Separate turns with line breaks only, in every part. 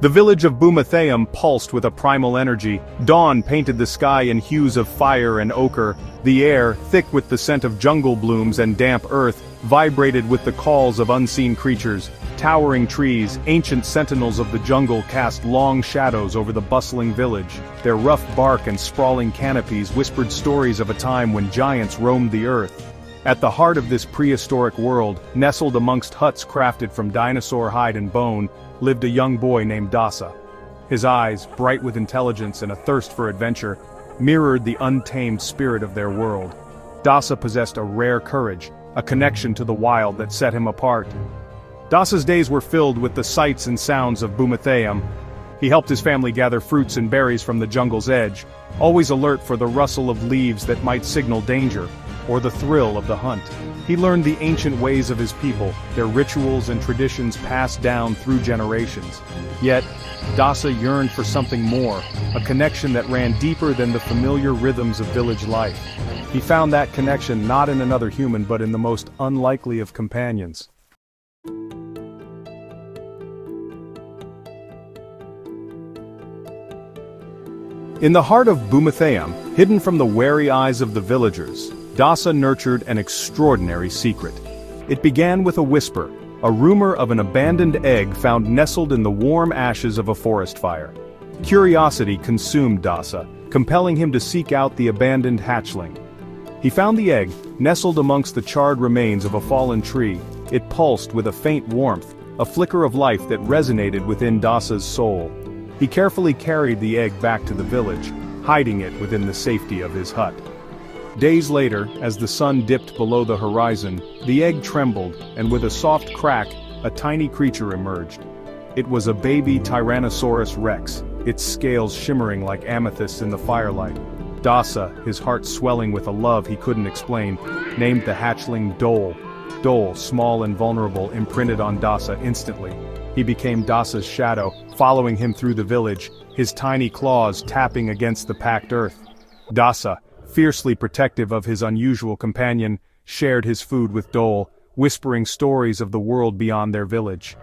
The village of Boomatheyam pulsed with a primal energy. Dawn painted the sky in hues of fire and ochre. The air, thick with the scent of jungle blooms and damp earth, vibrated with the calls of unseen creatures. Towering trees, ancient sentinels of the jungle, cast long shadows over the bustling village. Their rough bark and sprawling canopies whispered stories of a time when giants roamed the earth. At the heart of this prehistoric world, nestled amongst huts crafted from dinosaur hide and bone, lived a young boy named Dasa. His eyes, bright with intelligence and a thirst for adventure, mirrored the untamed spirit of their world. Dasa possessed a rare courage, a connection to the wild that set him apart. Dasa's days were filled with the sights and sounds of Boomatheyam. He helped his family gather fruits and berries from the jungle's edge, always alert for the rustle of leaves that might signal danger, or the thrill of the hunt. He learned the ancient ways of his people, their rituals and traditions passed down through generations. Yet, Dasa yearned for something more, a connection that ran deeper than the familiar rhythms of village life. He found that connection not in another human but in the most unlikely of companions. In the heart of Boomatheyam, hidden from the wary eyes of the villagers, Dasa nurtured an extraordinary secret. It began with a whisper, a rumor of an abandoned egg found nestled in the warm ashes of a forest fire. Curiosity consumed Dasa, compelling him to seek out the abandoned hatchling. He found the egg, nestled amongst the charred remains of a fallen tree. It pulsed with a faint warmth, a flicker of life that resonated within Dasa's soul. He carefully carried the egg back to the village, hiding it within the safety of his hut. Days later, as the sun dipped below the horizon, the egg trembled, and with a soft crack, a tiny creature emerged. It was a baby Tyrannosaurus rex, its scales shimmering like amethysts in the firelight. Dasa, his heart swelling with a love he couldn't explain, named the hatchling Dole. Dole, small and vulnerable, imprinted on Dasa instantly. He became Dasa's shadow, following him through the village, his tiny claws tapping against the packed earth. Dasa, fiercely protective of his unusual companion, shared his food with Dole, whispering stories of the world beyond their village.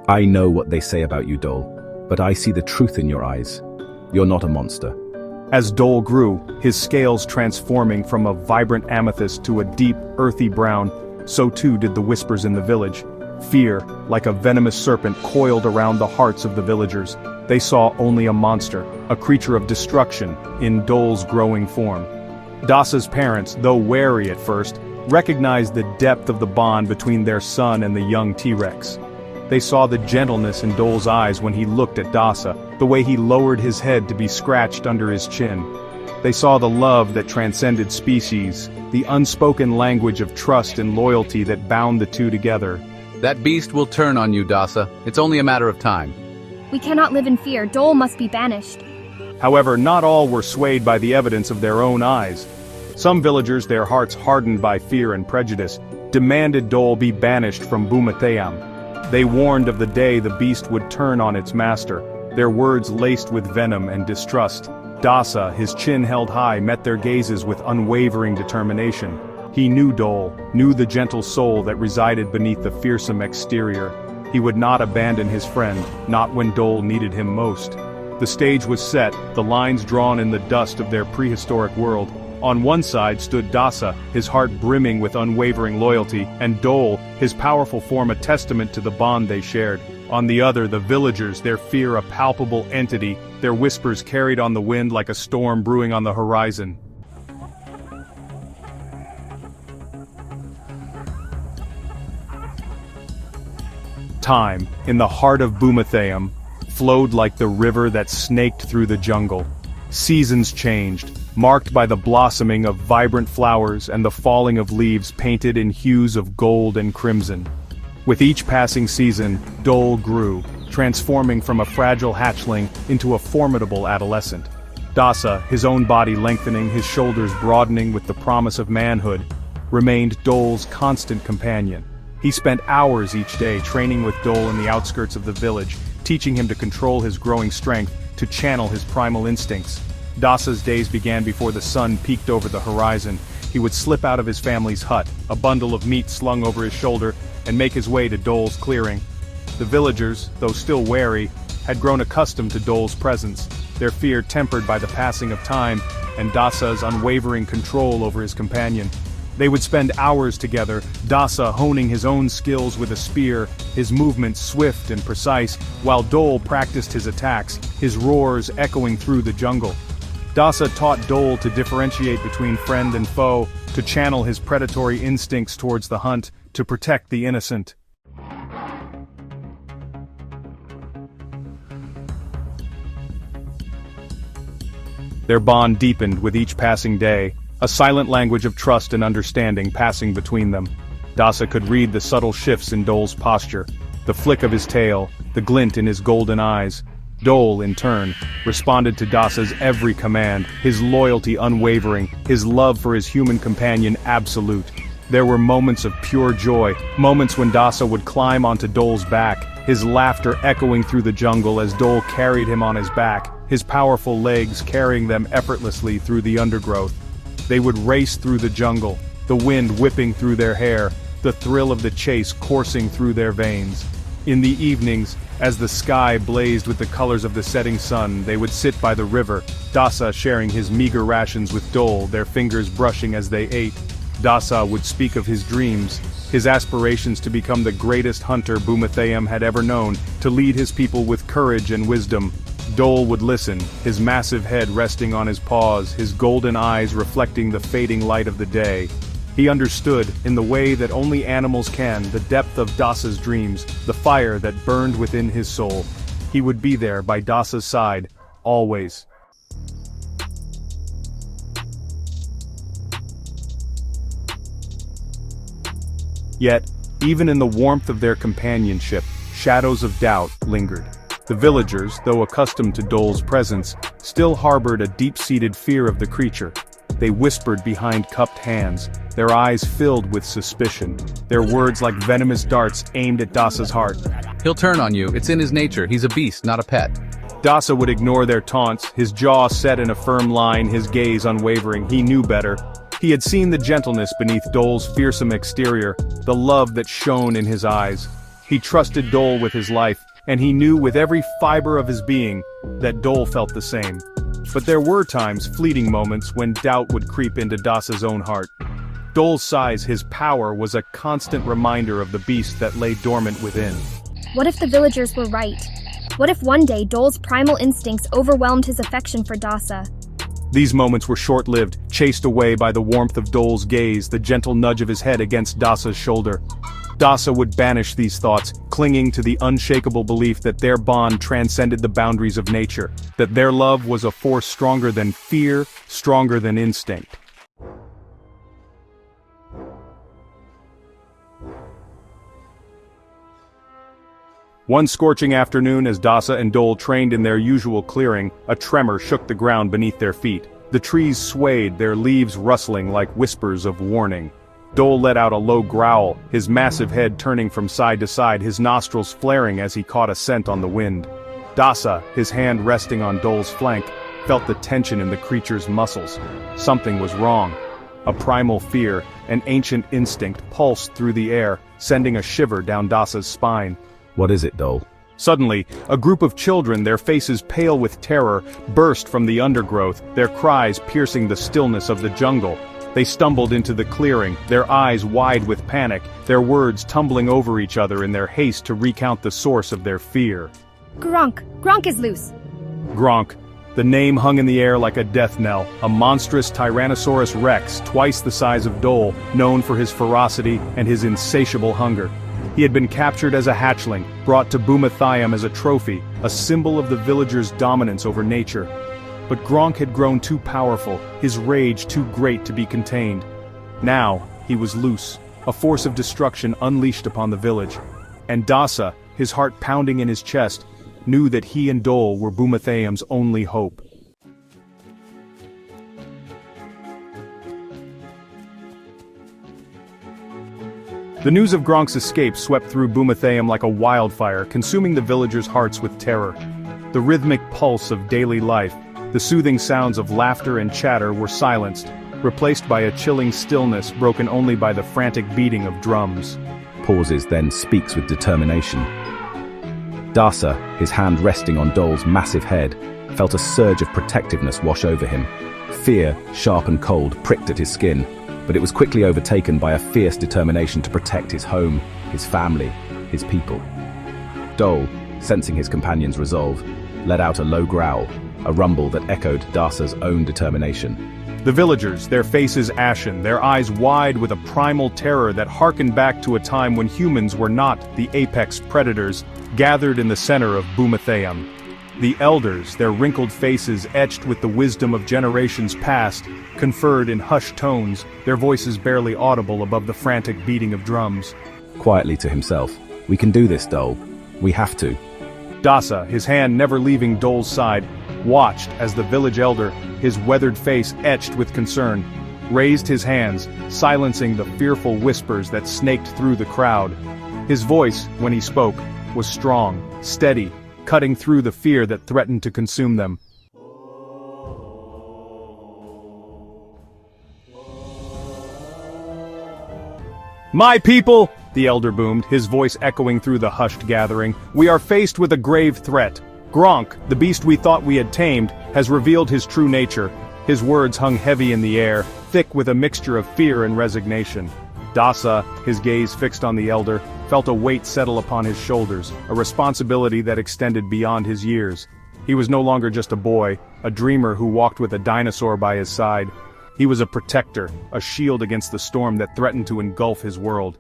I know what they say about you, Dole, but I see the truth in your eyes. You're not a monster.
As Dole grew, his scales transforming from a vibrant amethyst to a deep, earthy brown, so too did the whispers in the village. Fear, like a venomous serpent, coiled around the hearts of the villagers. They saw only a monster, a creature of destruction, in Dole's growing form. Dasa's parents, though wary at first, recognized the depth of the bond between their son and the young T-Rex. They saw the gentleness in Dole's eyes when he looked at Dasa, the way he lowered his head to be scratched under his chin. They saw the love that transcended species, the unspoken language of trust and loyalty that bound the two together.
That beast will turn on you, Dasa. It's only a matter of time.
We cannot live in fear. Dole must be banished.
However, not all were swayed by the evidence of their own eyes. Some villagers, their hearts hardened by fear and prejudice, demanded Dole be banished from Boomatheyam. They warned of the day the beast would turn on its master, their words laced with venom and distrust. Dasa, his chin held high, met their gazes with unwavering determination. He knew Dole, knew the gentle soul that resided beneath the fearsome exterior. He would not abandon his friend, not when Dole needed him most. The stage was set, the lines drawn in the dust of their prehistoric world. On one side stood Dasa, his heart brimming with unwavering loyalty, and Dole, his powerful form a testament to the bond they shared. On the other, the villagers, their fear a palpable entity, their whispers carried on the wind like a storm brewing on the horizon. Time, in the heart of Boomatheyam, flowed like the river that snaked through the jungle. Seasons changed, marked by the blossoming of vibrant flowers and the falling of leaves painted in hues of gold and crimson. With each passing season, Dole grew, transforming from a fragile hatchling into a formidable adolescent. Dasa, his own body lengthening, his shoulders broadening with the promise of manhood, remained Dole's constant companion. He spent hours each day training with Dole in the outskirts of the village, teaching him to control his growing strength, to channel his primal instincts. Dasa's days began before the sun peeked over the horizon. he would slip out of his family's hut, a bundle of meat slung over his shoulder, and make his way to Dole's clearing. The villagers, though still wary, had grown accustomed to Dole's presence, their fear tempered by the passing of time and Dasa's unwavering control over his companion. They would spend hours together, Dasa honing his own skills with a spear, his movements swift and precise, while Dole practiced his attacks, his roars echoing through the jungle. Dasa taught Dole to differentiate between friend and foe, to channel his predatory instincts towards the hunt, to protect the innocent. Their bond deepened with each passing day, a silent language of trust and understanding passing between them. Dasa could read the subtle shifts in Dole's posture, the flick of his tail, the glint in his golden eyes. Dole, in turn, responded to Dasa's every command, his loyalty unwavering, his love for his human companion absolute. There were moments of pure joy, moments when Dasa would climb onto Dole's back, his laughter echoing through the jungle as Dole carried him on his back, his powerful legs carrying them effortlessly through the undergrowth. They would race through the jungle, the wind whipping through their hair, the thrill of the chase coursing through their veins. In the evenings, as the sky blazed with the colors of the setting sun, they would sit by the river, Dasa sharing his meager rations with Dole, their fingers brushing as they ate. Dasa would speak of his dreams, his aspirations to become the greatest hunter Boomatheyam had ever known, to lead his people with courage and wisdom. Dole would listen, his massive head resting on his paws, his golden eyes reflecting the fading light of the day. He understood, in the way that only animals can, the depth of Dasa's dreams, the fire that burned within his soul. He would be there by Dasa's side, always. Yet, even in the warmth of their companionship, shadows of doubt lingered. The villagers, though accustomed to Dole's presence, still harbored a deep-seated fear of the creature. They whispered behind cupped hands, their eyes filled with suspicion, their words like venomous darts aimed at Dasa's heart.
He'll turn on you, it's in his nature, he's a beast, not a pet.
Dasa would ignore their taunts, his jaw set in a firm line, his gaze unwavering. He knew better. He had seen the gentleness beneath Dole's fearsome exterior, the love that shone in his eyes. He trusted Dole with his life, and he knew with every fiber of his being that Dole felt the same. But there were times, fleeting moments, when doubt would creep into Dasa's own heart. Dole's size, his power, was a constant reminder of the beast that lay dormant within.
What if the villagers were right? What if one day Dole's primal instincts overwhelmed his affection for Dasa?
These moments were short-lived, chased away by the warmth of Dole's gaze, the gentle nudge of his head against Dasa's shoulder. Dasa would banish these thoughts, clinging to the unshakable belief that their bond transcended the boundaries of nature, that their love was a force stronger than fear, stronger than instinct. One scorching afternoon, as Dasa and Dole trained in their usual clearing, a tremor shook the ground beneath their feet. The trees swayed, their leaves rustling like whispers of warning. Dole let out a low growl, his massive head turning from side to side, his nostrils flaring as he caught a scent on the wind. Dasa, his hand resting on Dole's flank, felt the tension in the creature's muscles. Something was wrong. A primal fear, an ancient instinct, pulsed through the air, sending a shiver down Dasa's spine.
What is it, Dole?
Suddenly, a group of children, their faces pale with terror, burst from the undergrowth, their cries piercing the stillness of the jungle. They stumbled into the clearing, their eyes wide with panic, their words tumbling over each other in their haste to recount the source of their fear.
Gronk! Gronk is loose!
Gronk. The name hung in the air like a death knell, a monstrous Tyrannosaurus rex, twice the size of Dole, known for his ferocity and his insatiable hunger. He had been captured as a hatchling, brought to Boomatheyam as a trophy, a symbol of the villagers' dominance over nature. But Gronk had grown too powerful, his rage too great to be contained. Now, he was loose, a force of destruction unleashed upon the village. And Dasa, his heart pounding in his chest, knew that he and Dole were Boomatheyam's only hope. The news of Gronk's escape swept through Boomatheyam like a wildfire, consuming the villagers' hearts with terror. The rhythmic pulse of daily life, the soothing sounds of laughter and chatter were silenced. replaced by a chilling stillness broken only by the frantic beating of drums.
Pauses, then speaks with determination. Dasa, his hand resting on Dole's massive head, felt a surge of protectiveness wash over him. Fear, sharp and cold, pricked at his skin, but it was quickly overtaken by a fierce determination to protect his home, his family, his people. Dole, sensing his companion's resolve, let out a low growl, a rumble that echoed Dasa's own determination.
The villagers, their faces ashen, their eyes wide with a primal terror that harkened back to a time when humans were not the apex predators, gathered in the center of Boomatheyam. The elders, their wrinkled faces etched with the wisdom of generations past, conferred in hushed tones, their voices barely audible above the frantic beating of drums.
Quietly to himself, "We can do this, Dole. We have to."
Dasa, his hand never leaving Dole's side, watched as the village elder, his weathered face etched with concern, raised his hands, silencing the fearful whispers that snaked through the crowd. His voice, when he spoke, was strong, steady, cutting through the fear that threatened to consume them. "My people," the elder boomed, his voice echoing through the hushed gathering, "we are faced with a grave threat. Gronk, the beast we thought we had tamed, has revealed his true nature." His words hung heavy in the air, thick with a mixture of fear and resignation. Dasa, his gaze fixed on the elder, felt a weight settle upon his shoulders, a responsibility that extended beyond his years. He was no longer just a boy, a dreamer who walked with a dinosaur by his side. He was a protector, a shield against the storm that threatened to engulf his world.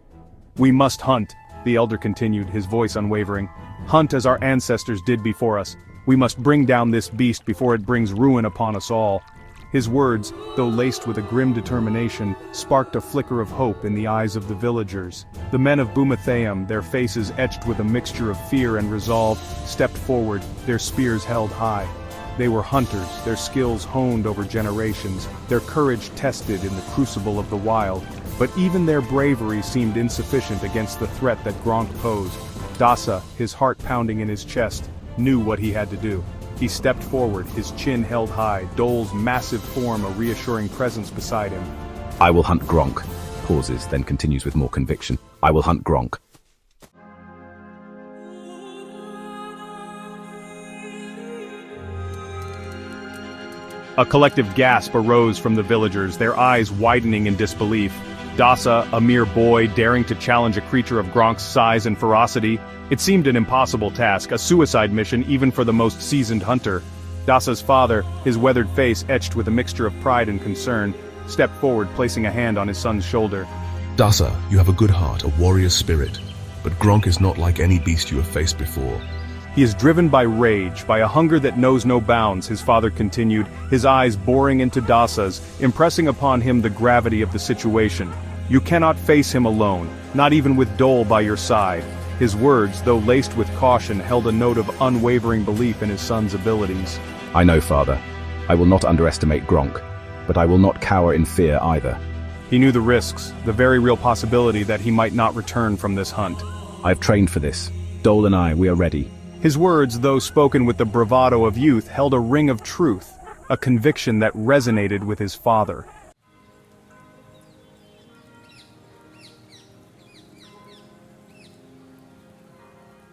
"We must hunt," the elder continued, his voice unwavering. "Hunt as our ancestors did before us. We must bring down this beast before it brings ruin upon us all." His words, though laced with a grim determination, sparked a flicker of hope in the eyes of the villagers. The men of Boomatheyam, their faces etched with a mixture of fear and resolve, stepped forward, their spears held high. They were hunters, their skills honed over generations, their courage tested in the crucible of the wild. But even their bravery seemed insufficient against the threat that Gronk posed. Dasa, his heart pounding in his chest, knew what he had to do. He stepped forward, his chin held high, Dole's massive form a reassuring presence beside him.
"I will hunt Gronk." Pauses, then continues with more conviction. "I will hunt Gronk."
A collective gasp arose from the villagers, their eyes widening in disbelief. Dasa, a mere boy, daring to challenge a creature of Gronk's size and ferocity. It seemed an impossible task, a suicide mission even for the most seasoned hunter. Dasa's father, his weathered face etched with a mixture of pride and concern, stepped forward, placing a hand on his son's shoulder.
"Dasa, you have a good heart, a warrior spirit, but Gronk is not like any beast you have faced before."
"He is driven by rage, by a hunger that knows no bounds," his father continued, his eyes boring into Dasa's, impressing upon him the gravity of the situation. "You cannot face him alone, not even with Dole by your side." His words, though laced with caution, held a note of unwavering belief in his son's abilities.
"I know, father. I will not underestimate Gronk, but I will not cower in fear either."
He knew the risks, the very real possibility that he might not return from this hunt.
"I have trained for this. Dole and I, we are ready."
His words, though spoken with the bravado of youth, held a ring of truth, a conviction that resonated with his father.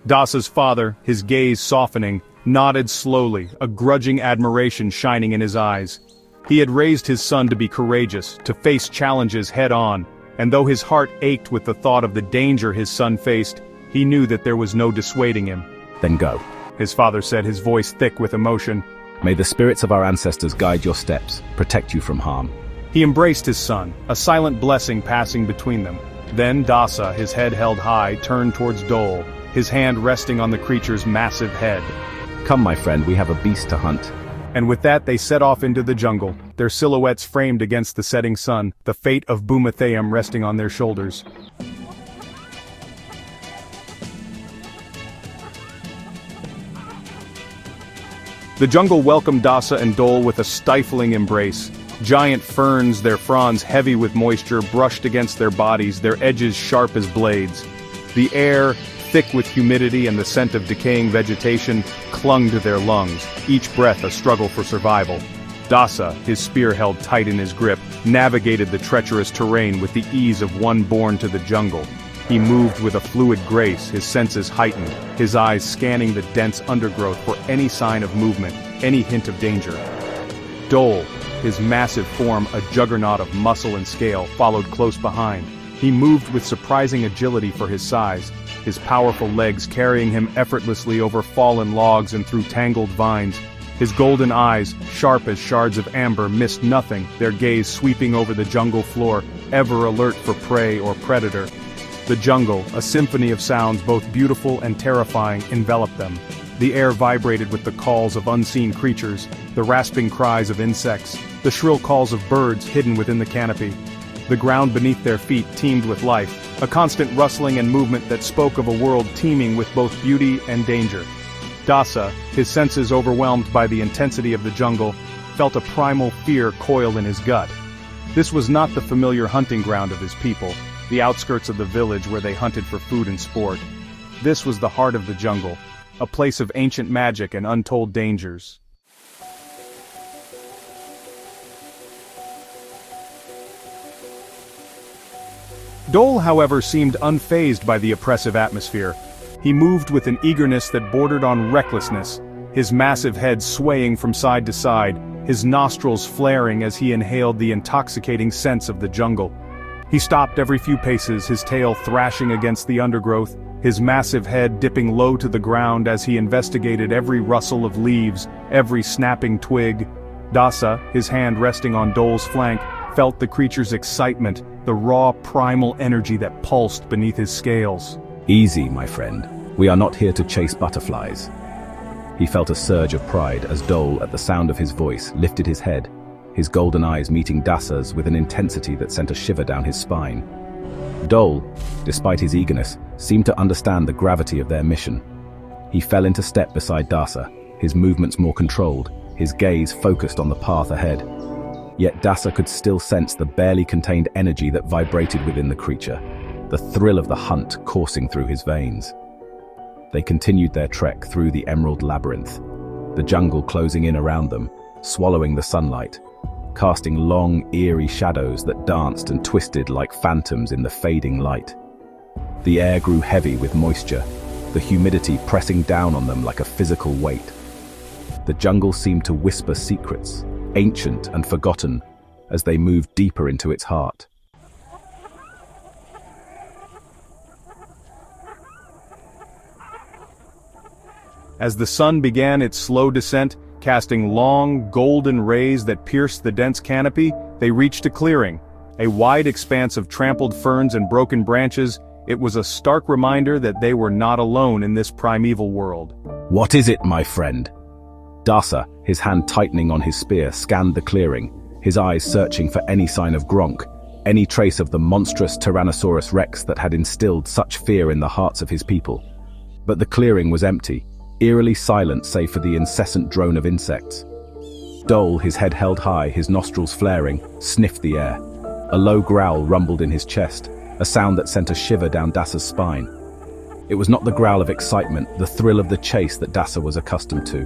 Dasa's father, his gaze softening, nodded slowly, a grudging admiration shining in his eyes. He had raised his son to be courageous, to face challenges head-on, and though his heart ached with the thought of the danger his son faced, he knew that there was no dissuading him.
"Then go,"
his father said, his voice thick with emotion.
"May the spirits of our ancestors guide your steps, protect you from harm."
He embraced his son, a silent blessing passing between them. Then Dasa, his head held high, turned towards Dole, his hand resting on the creature's massive head.
"Come, my friend, we have a beast to hunt."
And with that they set off into the jungle, their silhouettes framed against the setting sun, the fate of Boomatheyam resting on their shoulders. The jungle welcomed Dasa and Dole with a stifling embrace. Giant ferns, their fronds heavy with moisture, brushed against their bodies, their edges sharp as blades. The air, thick with humidity and the scent of decaying vegetation, clung to their lungs, each breath a struggle for survival. Dasa, his spear held tight in his grip, navigated the treacherous terrain with the ease of one born to the jungle. He moved with a fluid grace, his senses heightened, his eyes scanning the dense undergrowth for any sign of movement, any hint of danger. Dole, his massive form a juggernaut of muscle and scale, followed close behind. He moved with surprising agility for his size, his powerful legs carrying him effortlessly over fallen logs and through tangled vines. His golden eyes, sharp as shards of amber, missed nothing, their gaze sweeping over the jungle floor, ever alert for prey or predator. The jungle, a symphony of sounds both beautiful and terrifying, enveloped them. The air vibrated with the calls of unseen creatures, the rasping cries of insects, the shrill calls of birds hidden within the canopy. The ground beneath their feet teemed with life, a constant rustling and movement that spoke of a world teeming with both beauty and danger. Dasa, his senses overwhelmed by the intensity of the jungle, felt a primal fear coil in his gut. This was not the familiar hunting ground of his people, the outskirts of the village where they hunted for food and sport. This was the heart of the jungle, a place of ancient magic and untold dangers. Dole, however, seemed unfazed by the oppressive atmosphere. He moved with an eagerness that bordered on recklessness, his massive head swaying from side to side, his nostrils flaring as he inhaled the intoxicating scents of the jungle. He stopped every few paces, his tail thrashing against the undergrowth, his massive head dipping low to the ground as he investigated every rustle of leaves, every snapping twig. Dasa, his hand resting on Dole's flank, felt the creature's excitement, the raw primal energy that pulsed beneath his scales.
Easy, my friend. We are not here to chase butterflies. He felt a surge of pride as Dole, at the sound of his voice, lifted his head, his golden eyes meeting Dasa's with an intensity that sent a shiver down his spine. Dole, despite his eagerness, seemed to understand the gravity of their mission. He fell into step beside Dasa, his movements more controlled, his gaze focused on the path ahead. Yet Dasa could still sense the barely contained energy that vibrated within the creature, the thrill of the hunt coursing through his veins. They continued their trek through the emerald labyrinth, the jungle closing in around them, swallowing the sunlight, casting long, eerie shadows that danced and twisted like phantoms in the fading light. The air grew heavy with moisture, the humidity pressing down on them like a physical weight. The jungle seemed to whisper secrets, ancient and forgotten, as they moved deeper into its heart.
As the sun began its slow descent, casting long, golden rays that pierced the dense canopy, they reached a clearing. A wide expanse of trampled ferns and broken branches, it was a stark reminder that they were not alone in this primeval world.
What is it, my friend? Dasa, his hand tightening on his spear, scanned the clearing, his eyes searching for any sign of Gronk, any trace of the monstrous Tyrannosaurus Rex that had instilled such fear in the hearts of his people. But the clearing was empty, eerily silent save for the incessant drone of insects. Dole, his head held high, his nostrils flaring, sniffed the air. A low growl rumbled in his chest, a sound that sent a shiver down Dasa's spine. It was not the growl of excitement, the thrill of the chase that Dasa was accustomed to.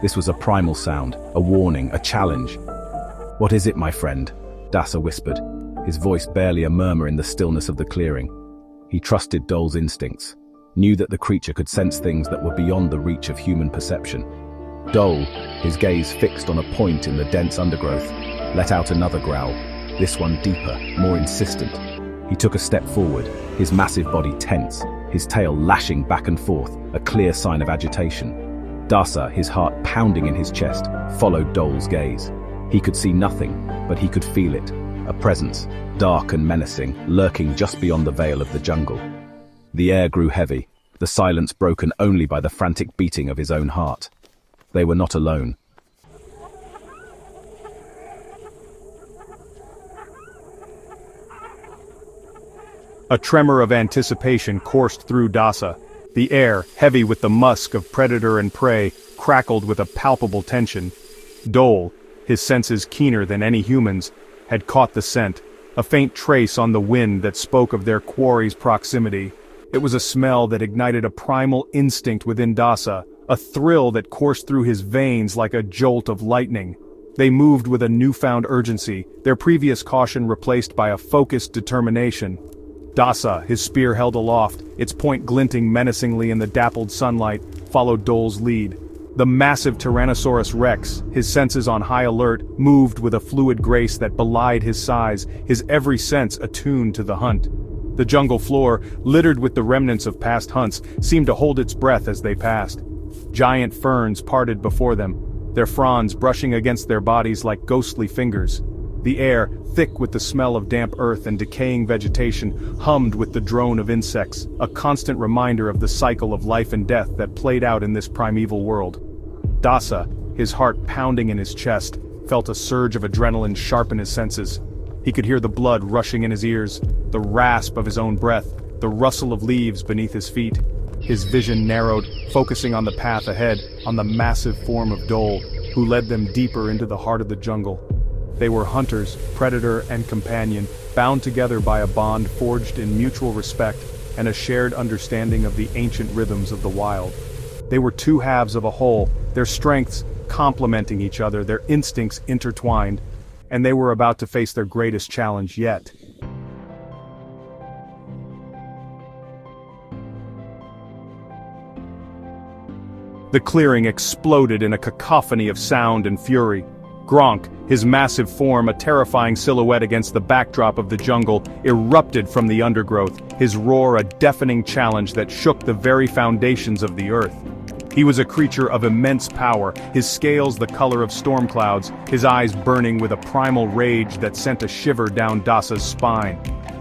This was a primal sound, a warning, a challenge. What is it, my friend? Dasa whispered, his voice barely a murmur in the stillness of the clearing. He trusted Dole's instincts, knew that the creature could sense things that were beyond the reach of human perception. Dole, his gaze fixed on a point in the dense undergrowth, let out another growl, this one deeper, more insistent. He took a step forward, his massive body tense, his tail lashing back and forth, a clear sign of agitation. Dasa, his heart pounding in his chest, followed Dole's gaze. He could see nothing, but he could feel it, a presence, dark and menacing, lurking just beyond the veil of the jungle. The air grew heavy, the silence broken only by the frantic beating of his own heart. They were not alone.
A tremor of anticipation coursed through Dasa. The air, heavy with the musk of predator and prey, crackled with a palpable tension. Dole, his senses keener than any human's, had caught the scent, a faint trace on the wind that spoke of their quarry's proximity. It was a smell that ignited a primal instinct within Dasa, a thrill that coursed through his veins like a jolt of lightning. They moved with a newfound urgency, their previous caution replaced by a focused determination. Dasa, his spear held aloft, its point glinting menacingly in the dappled sunlight, followed Dole's lead. The massive Tyrannosaurus Rex, his senses on high alert, moved with a fluid grace that belied his size, his every sense attuned to the hunt. The jungle floor, littered with the remnants of past hunts, seemed to hold its breath as they passed. Giant ferns parted before them, their fronds brushing against their bodies like ghostly fingers. The air, thick with the smell of damp earth and decaying vegetation, hummed with the drone of insects, a constant reminder of the cycle of life and death that played out in this primeval world. Dasa, his heart pounding in his chest, felt a surge of adrenaline sharpen his senses. He could hear the blood rushing in his ears, the rasp of his own breath, the rustle of leaves beneath his feet. His vision narrowed, focusing on the path ahead, on the massive form of Dole, who led them deeper into the heart of the jungle. They were hunters, predator, and companion, bound together by a bond forged in mutual respect and a shared understanding of the ancient rhythms of the wild. They were two halves of a whole, their strengths complementing each other, their instincts intertwined, and they were about to face their greatest challenge yet. The clearing exploded in a cacophony of sound and fury. Gronk, his massive form a terrifying silhouette against the backdrop of the jungle, erupted from the undergrowth, his roar a deafening challenge that shook the very foundations of the earth. He was a creature of immense power, his scales the color of storm clouds, his eyes burning with a primal rage that sent a shiver down Dasa's spine.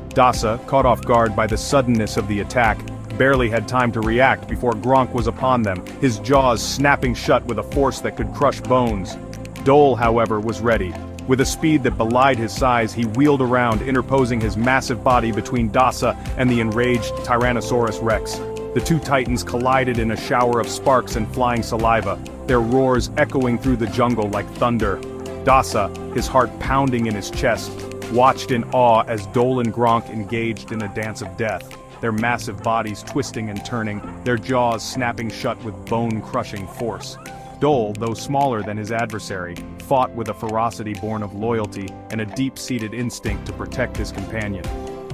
Dasa, caught off guard by the suddenness of the attack, barely had time to react before Gronk was upon them, his jaws snapping shut with a force that could crush bones. Dole, however, was ready. With a speed that belied his size, he wheeled around, interposing his massive body between Dasa and the enraged Tyrannosaurus Rex. The two titans collided in a shower of sparks and flying saliva, their roars echoing through the jungle like thunder. Dasa, his heart pounding in his chest, watched in awe as Dole and Gronk engaged in a dance of death, their massive bodies twisting and turning, their jaws snapping shut with bone-crushing force. Dole, though smaller than his adversary, fought with a ferocity born of loyalty and a deep-seated instinct to protect his companion.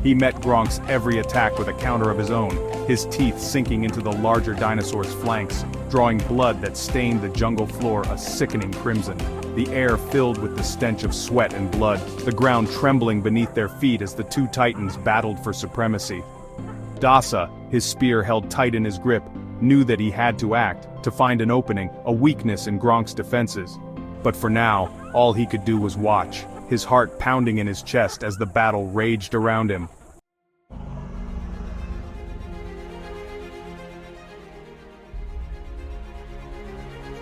He met Gronk's every attack with a counter of his own, his teeth sinking into the larger dinosaur's flanks, drawing blood that stained the jungle floor a sickening crimson. The air filled with the stench of sweat and blood, the ground trembling beneath their feet as the two titans battled for supremacy. Dasa, his spear held tight in his grip, knew that he had to act, to find an opening, a weakness in Gronk's defenses. But for now, all he could do was watch, his heart pounding in his chest as the battle raged around him.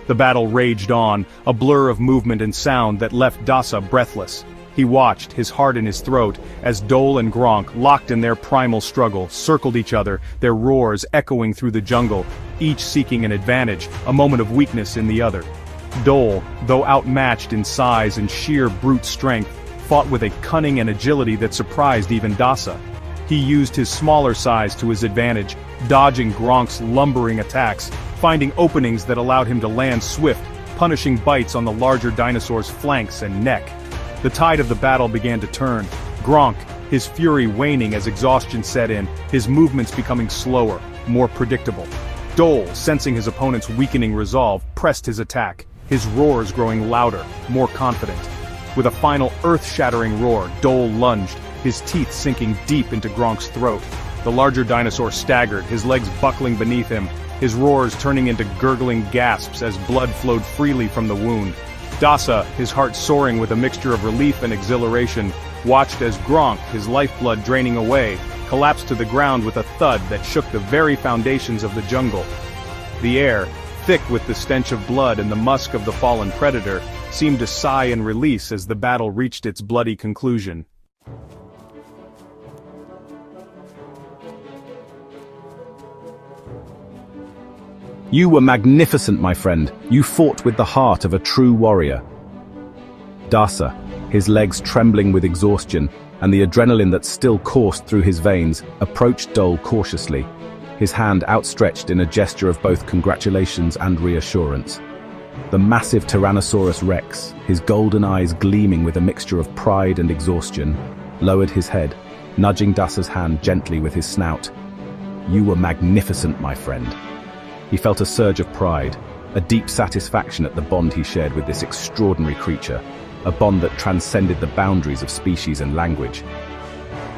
The battle raged on, a blur of movement and sound that left Dasa breathless. He watched, his heart in his throat, as Dole and Gronk, locked in their primal struggle, circled each other, their roars echoing through the jungle, each seeking an advantage, a moment of weakness in the other. Dole, though outmatched in size and sheer brute strength, fought with a cunning and agility that surprised even Dasa. He used his smaller size to his advantage, dodging Gronk's lumbering attacks, finding openings that allowed him to land swift, punishing bites on the larger dinosaur's flanks and neck. The tide of the battle began to turn. Gronk, his fury waning as exhaustion set in, his movements becoming slower, more predictable. Dole, sensing his opponent's weakening resolve, pressed his attack, his roars growing louder, more confident. With a final earth-shattering roar, Dole lunged, his teeth sinking deep into Gronk's throat. The larger dinosaur staggered, his legs buckling beneath him, his roars turning into gurgling gasps as blood flowed freely from the wound. Dasa, his heart soaring with a mixture of relief and exhilaration, watched as Gronk, his lifeblood draining away, collapsed to the ground with a thud that shook the very foundations of the jungle. The air, thick with the stench of blood and the musk of the fallen predator, seemed to sigh in release as the battle reached its bloody conclusion.
You were magnificent, my friend. You fought with the heart of a true warrior. Dasa, his legs trembling with exhaustion and the adrenaline that still coursed through his veins, approached Dole cautiously, his hand outstretched in a gesture of both congratulations and reassurance. The massive Tyrannosaurus Rex, his golden eyes gleaming with a mixture of pride and exhaustion, lowered his head, nudging Dasa's hand gently with his snout. "You were magnificent, my friend." He felt a surge of pride, a deep satisfaction at the bond he shared with this extraordinary creature, a bond that transcended the boundaries of species and language.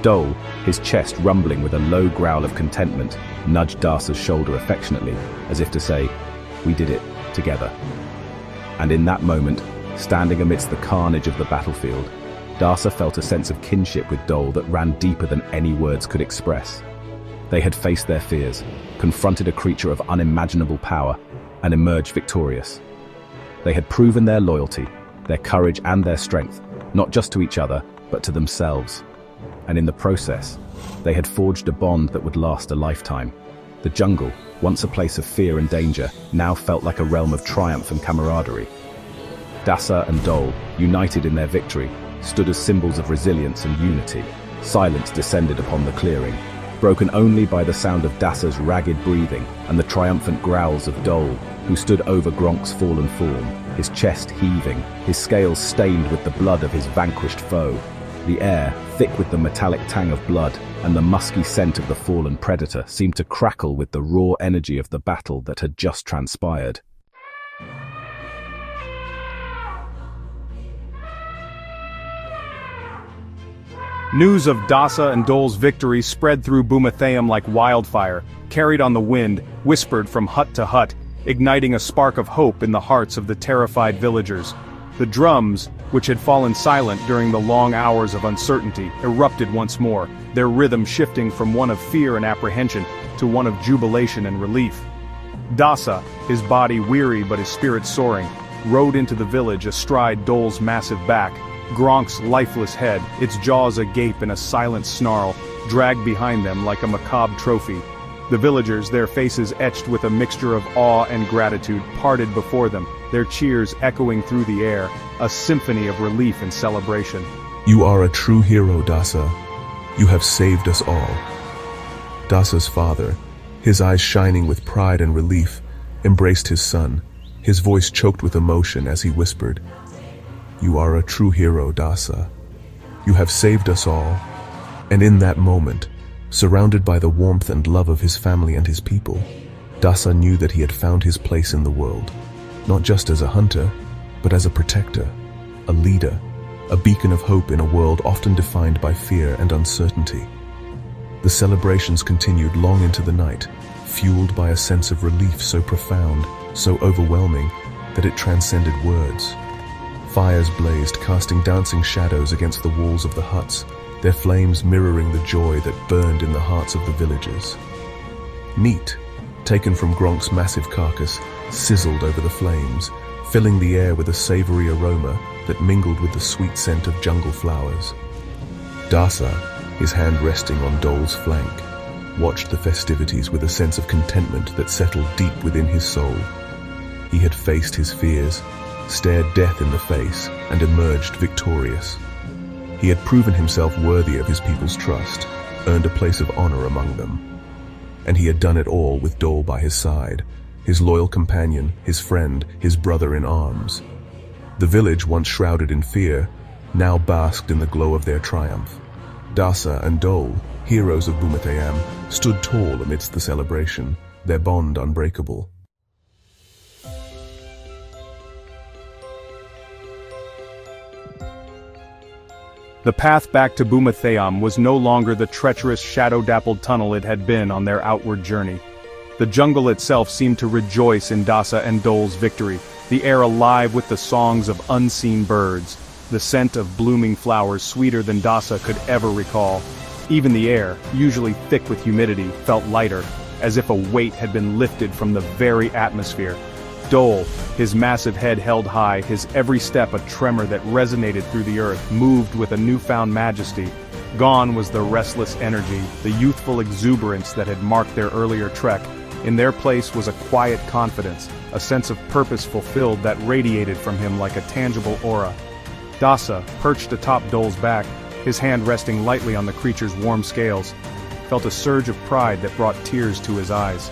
Dole, his chest rumbling with a low growl of contentment, nudged Dasa's shoulder affectionately, as if to say, "We did it, together." And in that moment, standing amidst the carnage of the battlefield, Dasa felt a sense of kinship with Dole that ran deeper than any words could express. They had faced their fears, confronted a creature of unimaginable power, and emerged victorious. They had proven their loyalty, their courage and their strength, not just to each other, but to themselves. And in the process, they had forged a bond that would last a lifetime. The jungle, once a place of fear and danger, now felt like a realm of triumph and camaraderie. Dasa and Dole, united in their victory, stood as symbols of resilience and unity. Silence descended upon the clearing, broken only by the sound of Dasa's ragged breathing and the triumphant growls of Dole, who stood over Gronk's fallen form, his chest heaving, his scales stained with the blood of his vanquished foe. The air, thick with the metallic tang of blood and the musky scent of the fallen predator, seemed to crackle with the raw energy of the battle that had just transpired.
News of Dasa and Dole's victory spread through Boomatheyam like wildfire, carried on the wind, whispered from hut to hut, igniting a spark of hope in the hearts of the terrified villagers. The drums, which had fallen silent during the long hours of uncertainty, erupted once more, their rhythm shifting from one of fear and apprehension to one of jubilation and relief. Dasa, his body weary but his spirit soaring, rode into the village astride Dole's massive back. Gronk's lifeless head, its jaws agape in a silent snarl, dragged behind them like a macabre trophy. The villagers, their faces etched with a mixture of awe and gratitude, parted before them, their cheers echoing through the air, a symphony of relief and celebration.
"You are a true hero, Dasa. You have saved us all." Dasa's father, his eyes shining with pride and relief, embraced his son, his voice choked with emotion as he whispered, "You are a true hero, Dasa. You have saved us all." And in that moment, surrounded by the warmth and love of his family and his people, Dasa knew that he had found his place in the world, not just as a hunter, but as a protector, a leader, a beacon of hope in a world often defined by fear and uncertainty. The celebrations continued long into the night, fueled by a sense of relief so profound, so overwhelming, that it transcended words. Fires blazed, casting dancing shadows against the walls of the huts, their flames mirroring the joy that burned in the hearts of the villagers. Meat, taken from Gronk's massive carcass, sizzled over the flames, filling the air with a savory aroma that mingled with the sweet scent of jungle flowers. Dasa, his hand resting on Dole's flank, watched the festivities with a sense of contentment that settled deep within his soul. He had faced his fears, stared death in the face, and emerged victorious. He had proven himself worthy of his people's trust, earned a place of honor among them. And he had done it all with Dole by his side, his loyal companion, his friend, his brother in arms. The village, once shrouded in fear, now basked in the glow of their triumph. Dasa and Dole, heroes of Boomatheyam, stood tall amidst the celebration, their bond unbreakable.
The path back to Boomatheyam was no longer the treacherous shadow-dappled tunnel it had been on their outward journey. The jungle itself seemed to rejoice in Dasa and Dole's victory, the air alive with the songs of unseen birds, the scent of blooming flowers sweeter than Dasa could ever recall. Even the air, usually thick with humidity, felt lighter, as if a weight had been lifted from the very atmosphere. Dole, his massive head held high, his every step a tremor that resonated through the earth, moved with a newfound majesty. Gone was the restless energy, the youthful exuberance that had marked their earlier trek. In their place was a quiet confidence, a sense of purpose fulfilled that radiated from him like a tangible aura. Dasa, perched atop Dole's back, his hand resting lightly on the creature's warm scales, felt a surge of pride that brought tears to his eyes.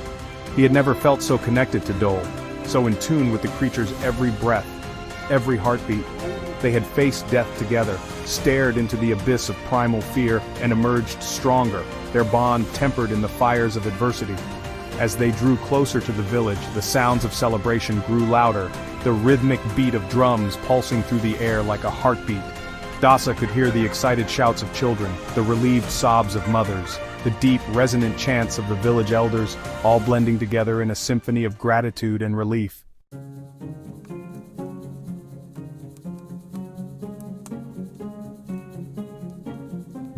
He had never felt so connected to Dole, so in tune with the creature's every breath, every heartbeat. They had faced death together, stared into the abyss of primal fear, and emerged stronger, their bond tempered in the fires of adversity. As they drew closer to the village, the sounds of celebration grew louder, the rhythmic beat of drums pulsing through the air like a heartbeat. Dasa could hear the excited shouts of children, the relieved sobs of mothers, the deep, resonant chants of the village elders, all blending together in a symphony of gratitude and relief.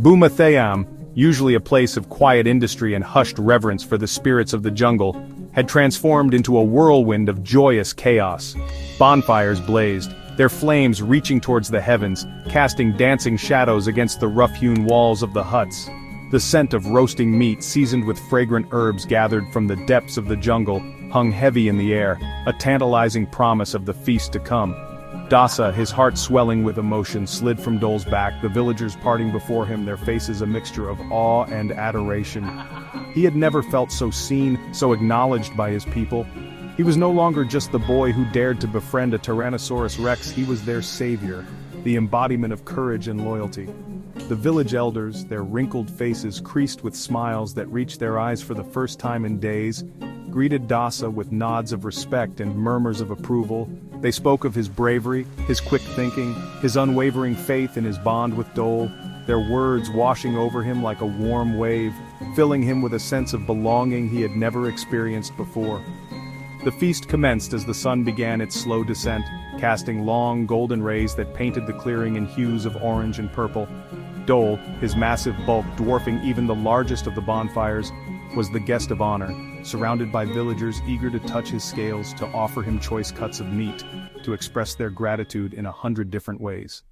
Boomatheyam, usually a place of quiet industry and hushed reverence for the spirits of the jungle, had transformed into a whirlwind of joyous chaos. Bonfires blazed, their flames reaching towards the heavens, casting dancing shadows against the rough-hewn walls of the huts. The scent of roasting meat seasoned with fragrant herbs gathered from the depths of the jungle hung heavy in the air, a tantalizing promise of the feast to come. Dasa, his heart swelling with emotion, slid from Dole's back, the villagers parting before him, their faces a mixture of awe and adoration. He had never felt so seen, so acknowledged by his people. He was no longer just the boy who dared to befriend a Tyrannosaurus Rex, he was their savior, the embodiment of courage and loyalty. The village elders, their wrinkled faces creased with smiles that reached their eyes for the first time in days, greeted Dasa with nods of respect and murmurs of approval. They spoke of his bravery, his quick thinking, his unwavering faith in his bond with Dole, their words washing over him like a warm wave, filling him with a sense of belonging he had never experienced before. The feast commenced as the sun began its slow descent, casting long golden rays that painted the clearing in hues of orange and purple. Dole, his massive bulk dwarfing even the largest of the bonfires, was the guest of honor, surrounded by villagers eager to touch his scales, to offer him choice cuts of meat, to express their gratitude in 100 different ways.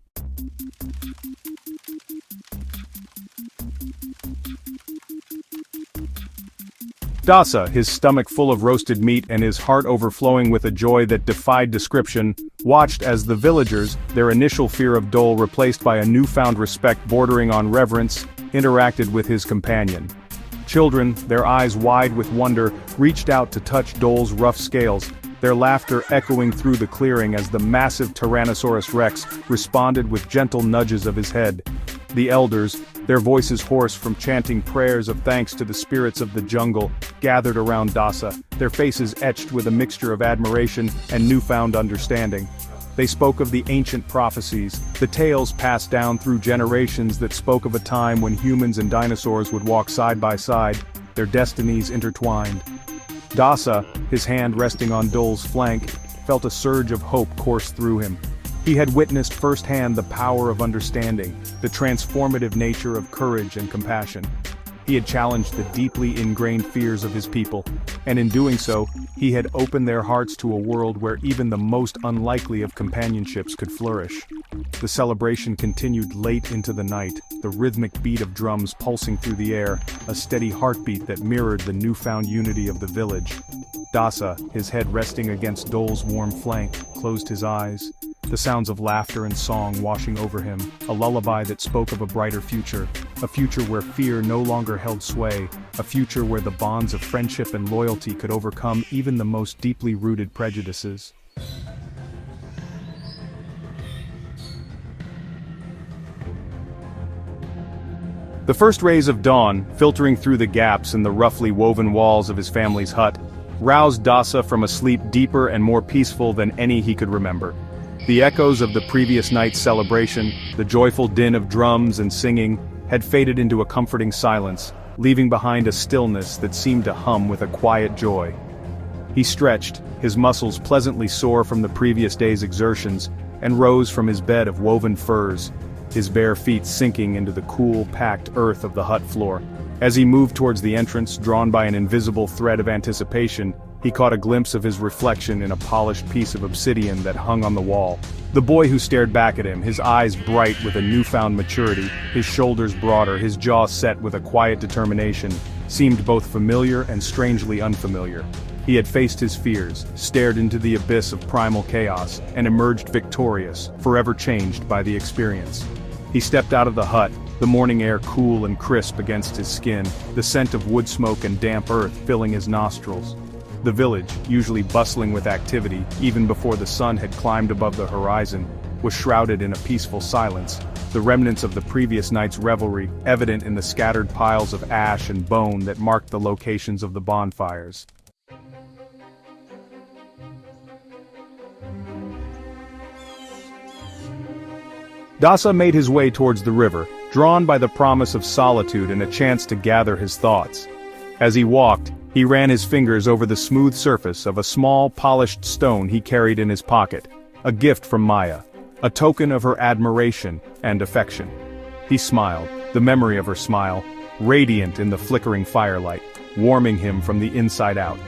Dasa, his stomach full of roasted meat and his heart overflowing with a joy that defied description, watched as the villagers, their initial fear of Dole replaced by a newfound respect bordering on reverence, interacted with his companion. Children, their eyes wide with wonder, reached out to touch Dole's rough scales, their laughter echoing through the clearing as the massive Tyrannosaurus Rex responded with gentle nudges of his head. The elders, their voices hoarse from chanting prayers of thanks to the spirits of the jungle, gathered around Dasa, their faces etched with a mixture of admiration and newfound understanding. They spoke of the ancient prophecies, the tales passed down through generations that spoke of a time when humans and dinosaurs would walk side by side, their destinies intertwined. Dasa, his hand resting on Dole's flank, felt a surge of hope course through him. He had witnessed firsthand the power of understanding, the transformative nature of courage and compassion. He had challenged the deeply ingrained fears of his people, and in doing so, he had opened their hearts to a world where even the most unlikely of companionships could flourish. The celebration continued late into the night, the rhythmic beat of drums pulsing through the air, a steady heartbeat that mirrored the newfound unity of the village. Dasa, his head resting against Dole's warm flank, closed his eyes, the sounds of laughter and song washing over him, a lullaby that spoke of a brighter future, a future where fear no longer held sway, a future where the bonds of friendship and loyalty could overcome even the most deeply rooted prejudices. The first rays of dawn, filtering through the gaps in the roughly woven walls of his family's hut, roused Dasa from a sleep deeper and more peaceful than any he could remember. The echoes of the previous night's celebration, the joyful din of drums and singing, had faded into a comforting silence, leaving behind a stillness that seemed to hum with a quiet joy. He stretched, his muscles pleasantly sore from the previous day's exertions, and rose from his bed of woven furs, his bare feet sinking into the cool, packed earth of the hut floor. As he moved towards the entrance, drawn by an invisible thread of anticipation, he caught a glimpse of his reflection in a polished piece of obsidian that hung on the wall. The boy who stared back at him, his eyes bright with a newfound maturity, his shoulders broader, his jaw set with a quiet determination, seemed both familiar and strangely unfamiliar. He had faced his fears, stared into the abyss of primal chaos, and emerged victorious, forever changed by the experience. He stepped out of the hut, the morning air cool and crisp against his skin, the scent of wood smoke and damp earth filling his nostrils. The village, usually bustling with activity, even before the sun had climbed above the horizon, was shrouded in a peaceful silence, the remnants of the previous night's revelry evident in the scattered piles of ash and bone that marked the locations of the bonfires. Dasa made his way towards the river, drawn by the promise of solitude and a chance to gather his thoughts. As he walked, he ran his fingers over the smooth surface of a small polished stone he carried in his pocket, a gift from Maya, a token of her admiration and affection. He smiled, the memory of her smile, radiant in the flickering firelight, warming him from the inside out.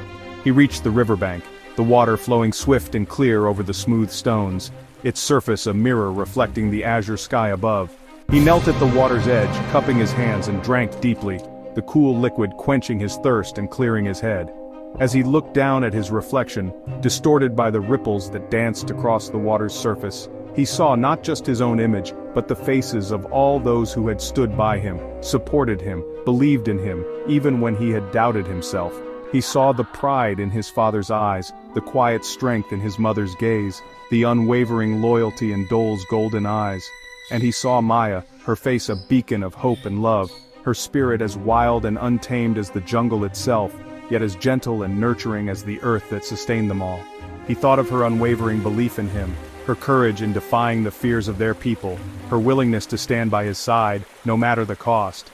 He reached the riverbank, the water flowing swift and clear over the smooth stones, its surface a mirror reflecting the azure sky above. He knelt at the water's edge, cupping his hands and drank deeply, the cool liquid quenching his thirst and clearing his head. As he looked down at his reflection, distorted by the ripples that danced across the water's surface, he saw not just his own image, but the faces of all those who had stood by him, supported him, believed in him, even when he had doubted himself. He saw the pride in his father's eyes, the quiet strength in his mother's gaze, the unwavering loyalty in Dole's golden eyes. And he saw Maya, her face a beacon of hope and love, her spirit as wild and untamed as the jungle itself, yet as gentle and nurturing as the earth that sustained them all. He thought of her unwavering belief in him, her courage in defying the fears of their people, her willingness to stand by his side, no matter the cost.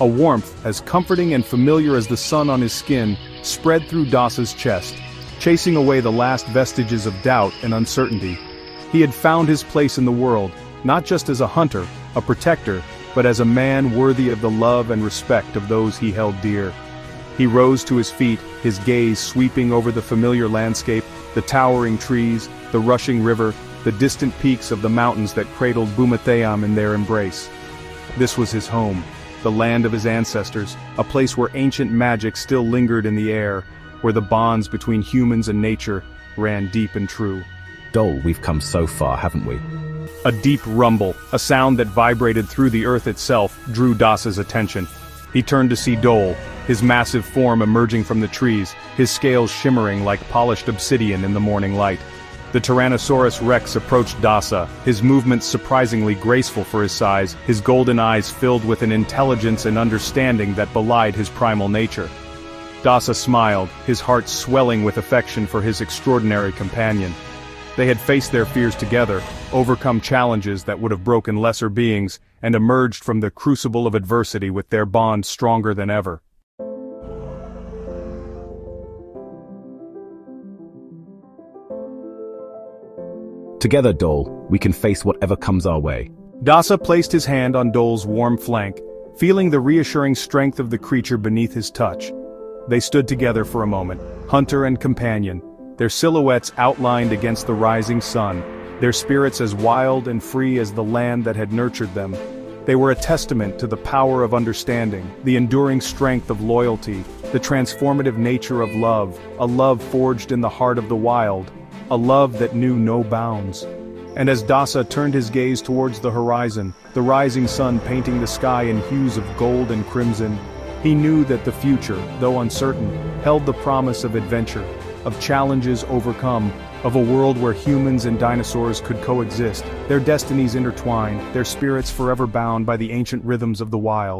A warmth, as comforting and familiar as the sun on his skin, spread through Dasa's chest, chasing away the last vestiges of doubt and uncertainty. He had found his place in the world, not just as a hunter, a protector, but as a man worthy of the love and respect of those he held dear. He rose to his feet, his gaze sweeping over the familiar landscape, the towering trees, the rushing river, the distant peaks of the mountains that cradled Boomatheyam in their embrace. This was his home, the land of his ancestors, a place where ancient magic still lingered in the air, where the bonds between humans and nature ran deep and true.
Dole, we've come so far, haven't we?
A deep rumble, a sound that vibrated through the earth itself, drew Dasa's attention. He turned to see Dole, his massive form emerging from the trees, his scales shimmering like polished obsidian in the morning light. The Tyrannosaurus Rex approached Dasa, his movements surprisingly graceful for his size, his golden eyes filled with an intelligence and understanding that belied his primal nature. Dasa smiled, his heart swelling with affection for his extraordinary companion. They had faced their fears together, overcome challenges that would have broken lesser beings, and emerged from the crucible of adversity with their bond stronger than ever.
Together, Dole, we can face whatever comes our way.
Dasa placed his hand on Dole's warm flank, feeling the reassuring strength of the creature beneath his touch. They stood together for a moment, hunter and companion, their silhouettes outlined against the rising sun, their spirits as wild and free as the land that had nurtured them. They were a testament to the power of understanding, the enduring strength of loyalty, the transformative nature of love, a love forged in the heart of the wild, a love that knew no bounds. And as Dasa turned his gaze towards the horizon, the rising sun painting the sky in hues of gold and crimson, he knew that the future, though uncertain, held the promise of adventure, of challenges overcome, of a world where humans and dinosaurs could coexist, their destinies intertwined, their spirits forever bound by the ancient rhythms of the wild.